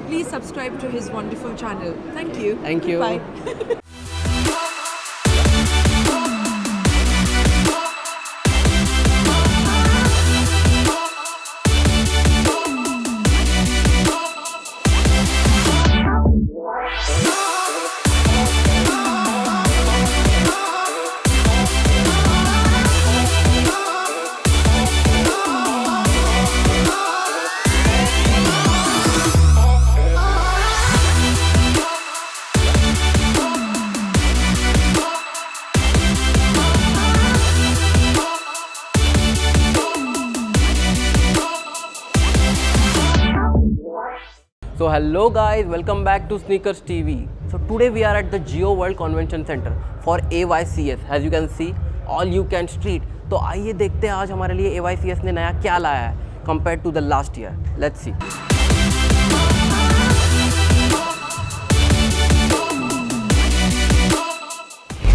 please subscribe to his wonderful channel. Thank you. Thank you. Bye. So hello guys, welcome back to Sneakers TV. So today we are at the Geo World Convention Center for AYCS. As you can see, all you can street. तो आइए देखते हैं आज हमारे लिए AYCS ने नया क्या लाया है compared to the last year. Let's see.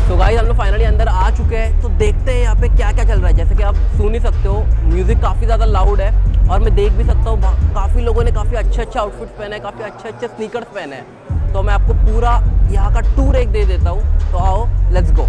तो गाइस हम लोग फाइनली अंदर आ चुके हैं, तो देखते हैं यहाँ पे क्या क्या चल रहा है। जैसे कि आप सुन ही सकते हो, म्यूज़िक काफ़ी ज़्यादा लाउड है और मैं देख भी सकता हूँ काफ़ी लोगों ने काफ़ी अच्छे आउटफिट्स पहने हैं, काफ़ी अच्छे स्नीकर्स पहने हैं। तो मैं आपको पूरा यहाँ का टूर एक दे देता हूँ, तो आओ लेट्स गो।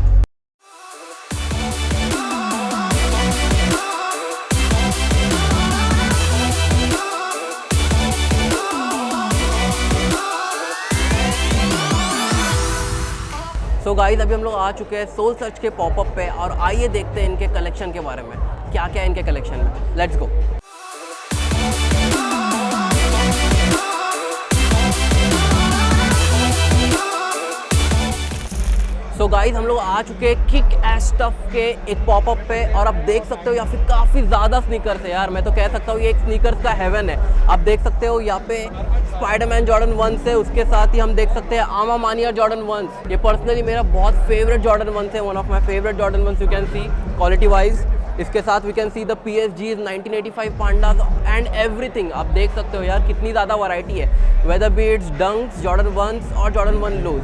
सो गाइस अभी हम लोग आ चुके हैं सोल सर्च के पॉपअप पे और आइए देखते हैं इनके कलेक्शन के बारे में, क्या क्या है इनके कलेक्शन में। Let's go. सो गाइस हम लोग आ चुके हैं किक एस स्टफ के एक पॉपअप पे और आप देख सकते हो यहाँ पे काफ़ी ज़्यादा स्नीकर्स है यार। मैं तो कह सकता हूँ ये एक स्नीकर्स का हेवन है। आप देख सकते हो यहाँ पे स्पाइडरमैन जॉर्डन 1 है, उसके साथ ही हम देख सकते हैं आमा मानिया जॉर्डन 1। ये पर्सनली मेरा बहुत फेवरेट जॉर्डन 1 है, one of my favourite Jordan 1 you can see quality wise. इसके साथ we can see the PSG 1985 pandas and everything. आप देख सकते हो यार कितनी ज़्यादा वैरायटी है, वेदर बीट्स, डंक्स, जॉर्डन 1 और जॉर्डन 1 लोज,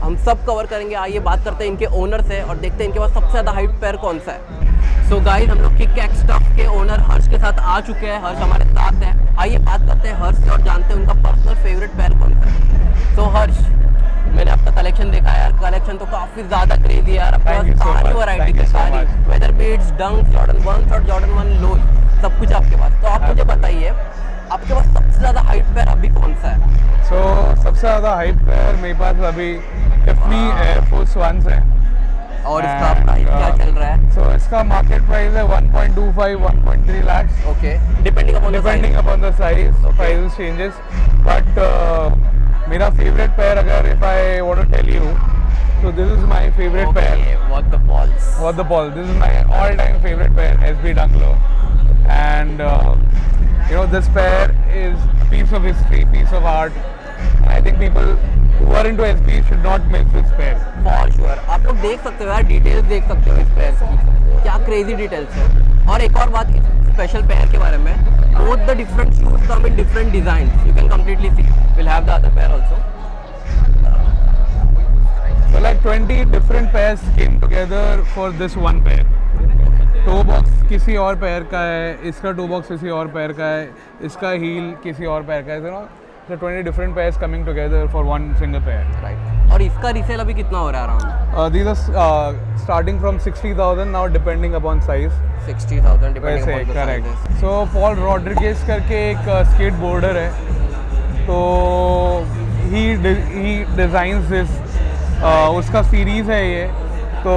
हम सब कवर करेंगे। आइए बात करते हैं इनके ओनर से और देखते हैं इनके पास सबसे ज़्यादा हाइट पैर कौन सा है। सो गाइस हम लोग किक एक्स स्टफ के ओनर हर्ष के साथ आ चुके हैं। हर्ष हमारे साथ है, आइए बात करते हैं हर्ष से और जानते हैं उनका पर्सनल फेवरेट पैर कौन सा है। सो हर्ष, मैंने आपका कलेक्शन देखा है यार, कलेक्शन तो काफ़ी ज़्यादा क्रेजी है यार। आपके पास सारी वैरायटी है, सारी वेदर बीट्स, डंक्स, जॉर्डन 1 और जॉर्डन 1 लोज, सब कुछ आपके पास। तो आप मुझे बताइए आपके पास सबसे ज़्यादा हाइट पैर अभी कौन सा है? सबसे ज़्यादा हाइट पैर मेरे पास अभी टिफनी एयर फोर्स 1 है। और इसका प्राइस क्या चल रहा है? इसका मार्केट प्राइस है 1.25 1.3 lakh. Okay, depending upon the size, price changes. But मेरा फेवरेट पैर अगर if I want to tell you, so this is my favorite pair. What the balls? What the ball? This is my all-time favorite pair, SB Dunk Low, and you know this pair is a piece of history, piece of art. I think people who are into SB should not miss this pair. For sure. आप लोग देख सकते हो यार, details देख सकते हो इस पेयर की, क्या क्रेजी डिटेल्स है। और एक और बात स्पेशल पेयर के बारे में, both the different shoes come in different designs. You can completely see. We'll have the other pair also. So like 20 different pairs came together for this one pair. Toe box किसी और पैर का है, इसका toe box किसी और पैर का है, इसका हील किसी और पैर का है। You know, so 20 different pairs coming together for one single pair. Right. और इसका रीसेल अभी कितना हो रहा है around? These are starting from 60,000 now depending upon size. 60,000 depending upon the correct. sizes. So Paul Rodriguez करके एक स्केट बोर्डर है, तो he designs this, उसका सीरीज़ है ये। तो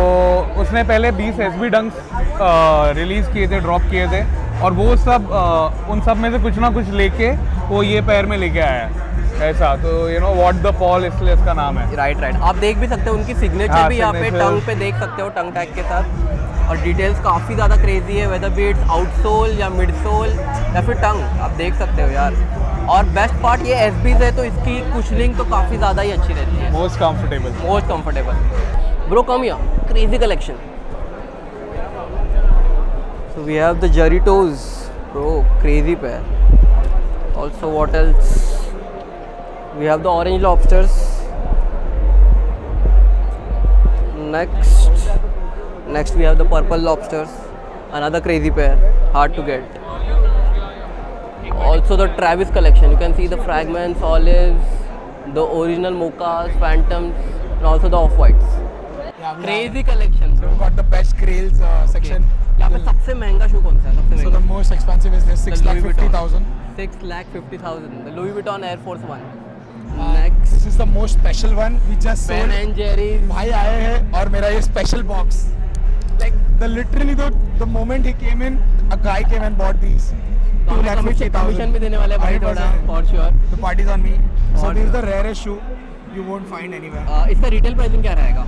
उसने पहले 20 SB डंक्स रिलीज़ किए थे, ड्रॉप किए थे, और वो सब उन सब में से कुछ ना कुछ लेके वो ये पैर में लेके आया है ऐसा। तो you know what the Paul, इसलिए इसका नाम है। राइट। आप देख भी सकते हो उनकी सिग्नेचर भी यहाँ पे टंग पे देख सकते हो, टंग टैग के साथ। और डिटेल्स काफ़ी ज़्यादा क्रेजी है, वेदर बीट्स आउटसोल या मिड सोल या फिर टंग, आप देख सकते हो यार। और बेस्ट पार्ट ये एसबीज है तो इसकी कुशलिंग तो काफ़ी ज़्यादा ही अच्छी रहती है, most comfortable. Bro come here, crazy collection. So we have the Jarritos, bro, crazy pair. Also, what else? We have the orange lobsters. Next we have the purple lobsters. Another crazy pair, hard to get. Also the Travis collection. You can see the fragments, olives, the original mochas, phantoms, and also the off-whites. Yeah, we Crazy collection. have, we've got the best grails section. यहाँ पे सबसे महंगा शू कौन सा है? सबसे So the महंगा? most expensive is this, The Louis Vuitton. 6,50,000. 6,50,000. The Louis Vuitton Air Force One. This Next, is the most special one. We just Ben sold. and Jerry's. भाई आए हैं और मेरा ये special box. Like literally the moment he came in, a guy came and bought these. तो हमें commission भी देने वाले हैं भाई थोड़ा, for sure. The party's on me. So For this is sure. the rarest shoe you won't find anywhere. इसका retail pricing क्या रहेगा?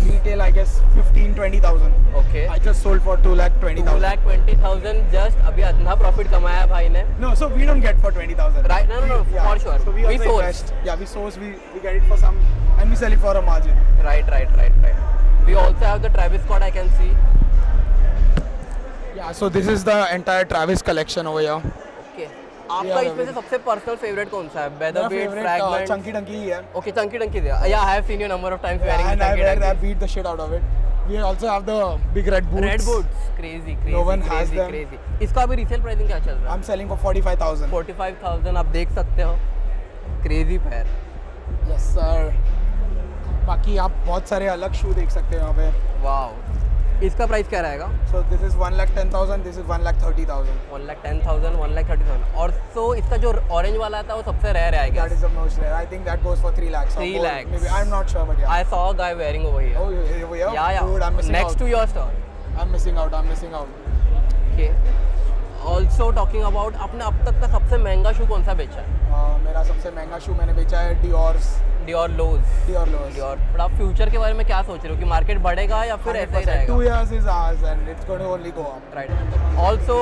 Retail I guess 15-20,000. Okay. I just sold for 2,20,000. 2,20,000 just अभी इतना प्रॉफिट कमाया भाई ने. No, so we don't get for 20,000. Right? No, Yeah. for sure. So we also source. invest. Yeah, we source. We get it for some, and we sell it for a margin. Right. We also have the Travis Scott, I can see. Yeah. So this is the entire Travis collection over here. Okay. आपका इसमें से सबसे personal favourite कौन सा है? My Better Beat, favorite Fragment. Chunky Dunky ही है. Okay, Chunky Dunky there. Yeah, I have seen you number of times wearing And the I Chunky wear that, Dunky. beat the shit out of it. We also have the big red boots. Red boots, crazy. No one has them. Crazy. इसका अभी resale pricing क्या चल रहा है? I'm selling for 45,000. 45,000 आप देख सकते हो. Crazy pair. Yes sir. बाकी आप बहुत सारे अलग शू देख सकते हो यहाँ पे. Wow. इसका प्राइस क्या रहेगा? So this is 1,10,000. This is 1,30,000. 1,10,000, 1,30,000. और so इसका जो ऑरेंज वाला था वो सबसे रेयर है, I That guess. is the most rare. I think that goes for 3 lakhs. or 3 more. lakhs. Maybe I'm not sure, but yeah. I saw a guy wearing over here. Oh, over here? Yeah. Dude, I'm missing Next out. to your store. I'm missing out. Okay. Also talking about आपने अब तक का सबसे महंगा शू कौन सा बेचा है? मेरा सबसे महंगा शू मैंने बेचा है Dior's. Dior Lows. Dior Lows. Dior. पर आप फ्यूचर के बारे में क्या सोच रहे हो कि मार्केट बढ़ेगा या फिर ऐसा ही 100%. रहेगा? 2 years is ours and it's going to only go up. Right. Also,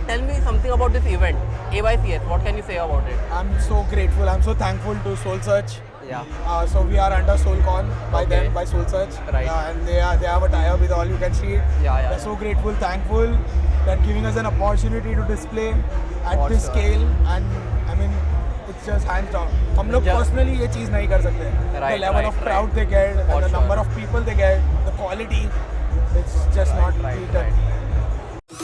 tell me something about this event, AYCS. What can you say about it? I'm so grateful. I'm so thankful to Soul Search. Yeah. So we are under Soulcon by Okay. them, by Soul Search. Right. And they have a tie-up with All You Can See. Yeah. We're so grateful, thankful that giving us an opportunity to display at For this sure. scale. And I mean, it's just hands down. हम लोग personally ये चीज़ नहीं कर सकते. The Right, level right, of crowd they get, For and the sure. number of people they get, the quality, it's just not Right. beaten.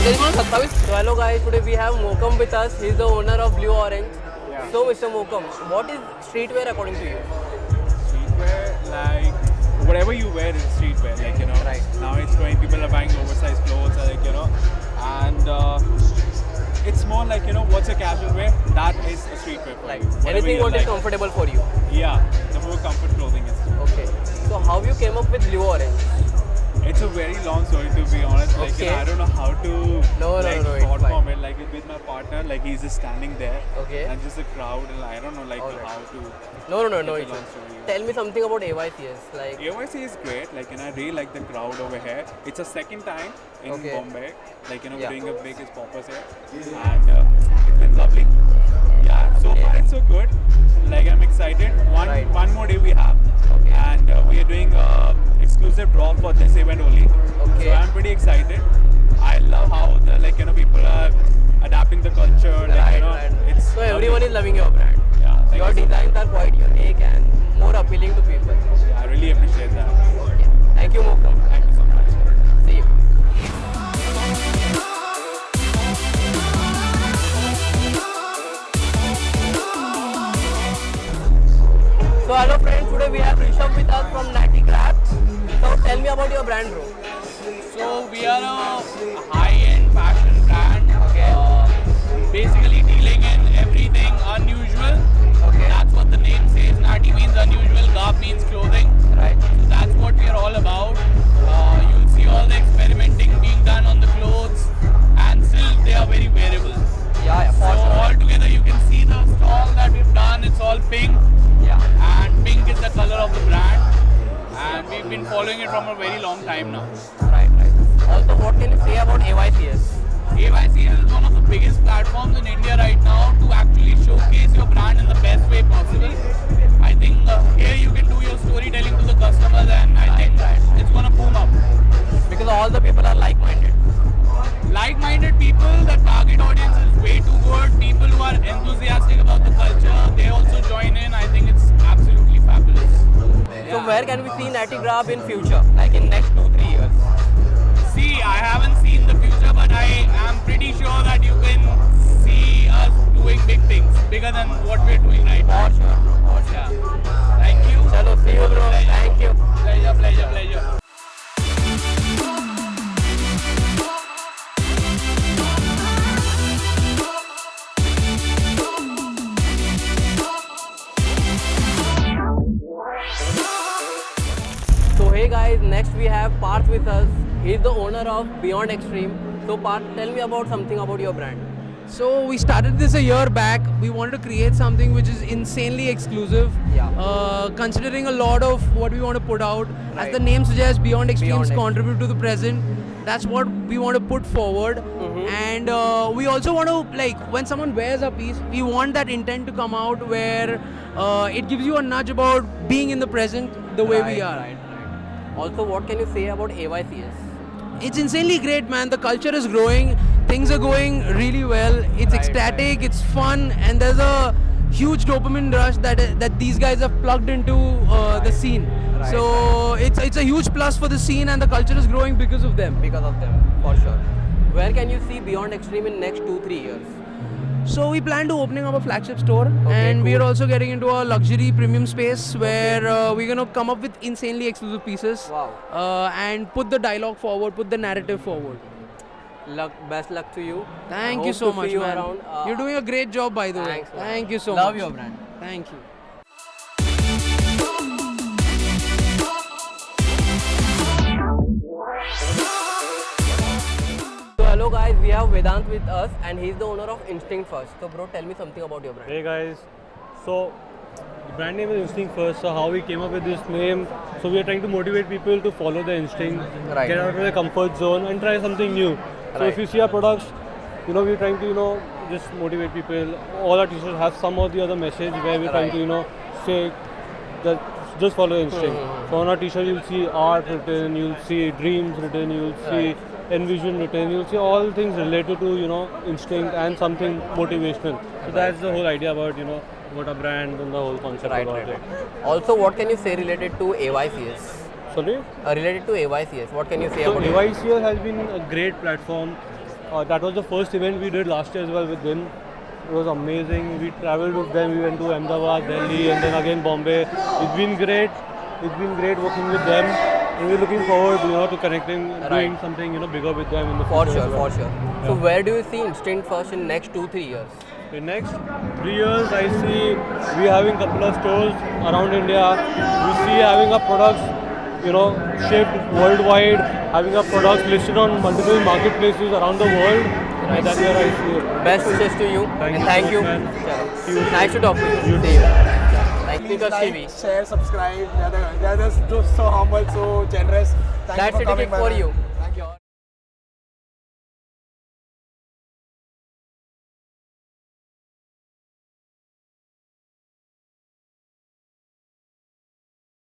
So hello guys, today we have Mokam with us. He's the owner of Blue Orange. Yeah. So Mr. Mokam, what is streetwear according to you? Streetwear, like whatever you wear is streetwear, like you know. Right. Now it's going, people are buying oversized clothes, like you know, and it's more like you know, what's a casual wear? That is a streetwear for Like you. Whatever anything you what is like. comfortable for you. Yeah, the more comfort clothing is. Okay. So how you came up with Blue Orange? It's a very long story to be honest. Like you know, Okay. I don't know how to No, like it's thought fine. form it. Like with my partner, like he's just standing there, Okay. and just the crowd, and I don't know like Alright. how to. No. It's a It's long fine. story. Tell me something about AYCS. Like AYC is great, like, and I really like the crowd over here. It's a second time in Okay. Bombay, like, you know, Yeah. doing a big poppers here, and it's been lovely. Yeah, so far it's so good. Like, I'm excited. Right. One more day we have, and we are doing exclusive drop for this event only. Okay. So I'm pretty excited. I love how the people are adapting the culture. Like, you know, it's so lovely. everyone is loving your brand. Yeah, thank Your you so much. designs are quite unique and more appealing to people. Yeah, I really appreciate that. Okay. Thank you, Mokam. Thank you so much. See you. So hello friends, today we have Rishabh with us from Natty Craft. So tell me about your brand, bro. So we are a high-end fashion brand. Basically dealing in everything unusual. Okay. That's what the name says. Natty means unusual. Garb means clothing. Right. So that's what we are all about. You'll see all the experimenting being done on the clothes, and still they are very wearable. Yeah, So for sure. all together, you can see the stall that we've done. It's all pink, Yeah. and pink is the color of the brand. And we've been following it from a very long time now. Right. Also, what can you say about AYCS? AYCS is one of the biggest platforms in India right now to actually showcase your brand in the best way possible. I think here you can do your storytelling to the customers, and I think it's gonna boom up. Because all the people are like-minded. Like-minded people, the target audience is way too good. People who are enthusiastic about the culture, they where can we see Natty Grab in future, like in next 2-3 years? See, I haven't seen the future, but I am pretty sure that you can see us doing big things, bigger than what we're doing right now. For sure, bro. For sure. Yeah. Thank you. Chalo, see you, bro. Thank you. Pleasure, pleasure, pleasure. So hey guys, next we have Parth with us. He's the owner of Beyond Extreme. So Parth, tell me about something about your brand. So we started this a year back. We wanted to create something which is insanely exclusive. Yeah. Considering a lot of what we want to put out, Right. as the name suggests, Beyond Extremes Extreme. contribute to the present. That's what we want to put forward. And we also want to, like, when someone wears a piece, we want that intent to come out where it gives you a nudge about being in the present the way we are. Right. Also, what can you say about AYCS? It's insanely great, man. The culture is growing. Things are going really well. It's ecstatic. It's fun, and there's a huge dopamine rush that these guys have plugged into the scene. So it's a huge plus for the scene, and the culture is growing because of them. Because of them, for sure. Where can you see Beyond Extreme in next 2-3 years? So we plan to opening up a flagship store, Okay, and we cool. are also getting into a luxury premium space where we're gonna come up with insanely exclusive pieces. Wow. And put the dialogue forward, put the narrative forward. Best luck to you. Thank Hope you so to much, see you man. around. You're doing a great job, by the way. Thanks, man. Thank you so Love much. your brand. Thank you. So hello guys, we have Vedant with us, and he's the owner of Instinct First. So bro, tell me something about your brand. Hey guys, so the brand name is Instinct First. So how we came up with this name? So we are trying to motivate people to follow their instinct, Right. get out of their comfort zone, and try something new. So Right. if you see our products, we're trying to just motivate people. All our t-shirts have some or the other message where we're trying to say that just follow instinct. So on our t-shirt you'll see art written, you'll see dreams written, you'll see envision written, you'll see all things related to instinct and something motivational. So that's the whole idea about what a brand and the whole concept about it. Also, what can you say related to AYCS? Sorry? Related to AYCS, what can you say So about it? AYCS has been a great platform. That was the first event we did last year as well with them. It was amazing. We traveled with them. We went to Ahmedabad, Delhi, and then again Bombay. It's been great. It's been great working with them, and we're looking forward, to connecting, doing something, bigger with them in the For future. sure, as well. for sure. So where do you see Instinct First in next 2-3 years? In next 3 years, I see we having couple of stores around India. We see having our products, shipped worldwide, having our products listed on multiple marketplaces around the world. And that's where I see it. Best wishes to you, Thank and you thank so you. much, man. Chalo. Nice to talk to you. See you. Like Please Sneakers like, TV. share, subscribe. They're just so humble, so generous. Thank That's you a for coming, ticket for man. you.